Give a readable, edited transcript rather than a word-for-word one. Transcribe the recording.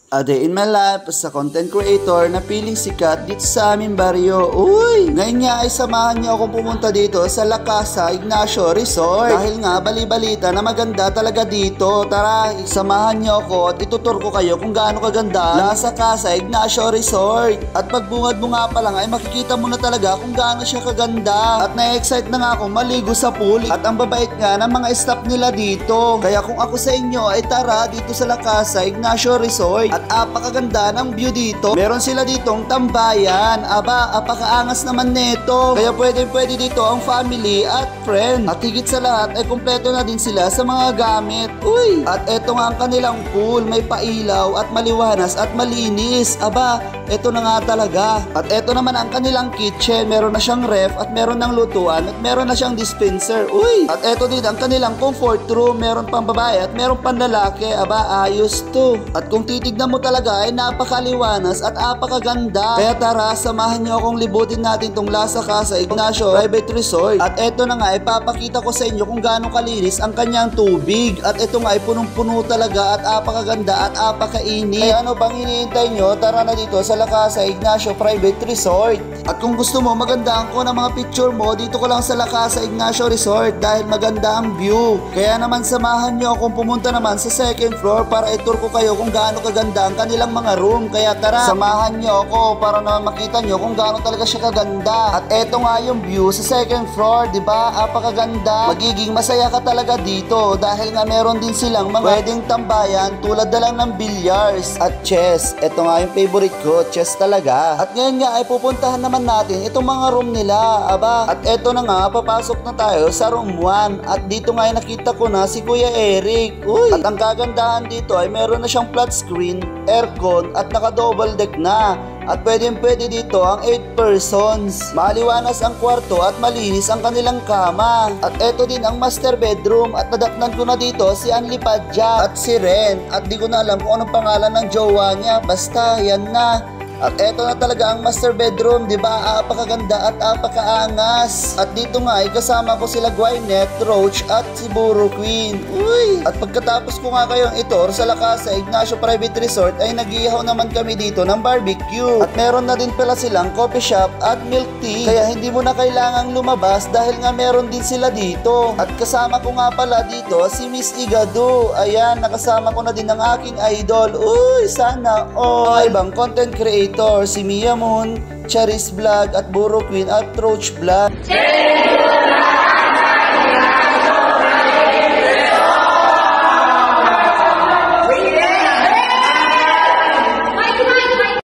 A day in my life as a content creator na piling sikat dito sa aming baryo. Uy! Ngayon nga ay samahan niyo akong pumunta dito sa La Casa Ignacio Resort. Dahil nga bali-balita na maganda talaga dito. Tara, samahan niyo ako at itutur ko kayo kung gaano kaganda La Casa Ignacio Resort. At pagbungad-bunga pa lang ay makikita mo na talaga kung gaano siya kaganda. At na-excite na nga akong maligo sa pool. At ang babait nga ng mga staff nila dito. Kaya kung ako sa inyo ay tara dito sa La Casa Ignacio Resort. At apakaganda ng view dito. Meron sila ditong tambayan. Aba, apakaangas naman nito. Kaya pwede dito ang family at friend. At higit sa lahat ay kumpleto na din sila sa mga gamit. Uy! At eto nga ang kanilang pool. May pailaw at maliwanas at malinis. Aba, eto na nga talaga. At eto naman ang kanilang kitchen. Meron na siyang ref at meron ng lutuan at meron na siyang dispenser. Uy! At eto din ang kanilang comfort room. Meron pang babae at meron pang lalaki. Aba, ayos to. At kung titignan mo talaga ay napakaliwanas at apakaganda. Kaya tara, samahan niyo akong libutin natin tong La Casa Ignacio Private Resort. At eto na nga, ipapakita ko sa inyo kung gaano kalinis ang kanyang tubig. At eto nga ay punong-puno talaga at apakaganda at apakainit. Kaya ano bang hinihintay nyo? Tara na dito sa La Casa Ignacio Private Resort. At kung gusto mo magandaan ko ng mga picture mo, dito ko lang sa La Casa Ignacio Resort dahil maganda ang view. Kaya naman samahan nyo akong pumunta naman sa second floor para itur ko kayo kung gaano kaganda ang kanilang mga room. Kaya tara, samahan nyo ako para naman makita nyo kung gaano talaga siya kaganda. At eto nga yung view sa second floor, diba? Apakaganda. Magiging masaya ka talaga dito dahil nga meron din silang mga pwedeng tambayan tulad na lang ng billiards at chess. Eto nga yung favorite ko, chess talaga. At ngayon nga ay pupuntahan naman natin itong mga room nila. Aba, at eto na nga, papasok na tayo sa room 1. At dito nga ay nakita ko na si Kuya Eric. Uy! At ang kagandahan dito ay meron na siyang flat screen, aircon at naka-double deck na. At pwede dito ang 8 persons. Maliwanas ang kwarto at malinis ang kanilang kama. At eto din ang master bedroom. At nadatnan ko na dito si Anli Padja at si Ren. At di ko na alam kung anong pangalan ng jowa niya. Basta yan na. At eto na talaga ang master bedroom, di ba? Apakaganda at apakaangas. At dito nga ay kasama ko sila Gwyneth, Roach at si Buro Queen. Uy! At pagkatapos ko nga kayong itor sa La Casa Ignacio Private Resort ay nag-ihaw naman kami dito ng barbecue. At meron na din pala silang coffee shop at milk tea. Kaya hindi mo na kailangang lumabas dahil nga meron din sila dito. At kasama ko nga pala dito si Miss Igado. Ayan, nakasama ko na din ang aking idol. Uy! Sana all! Ibang content creator si Mia Moon, Charis Vlog at Buro Queen at Roach Vlog.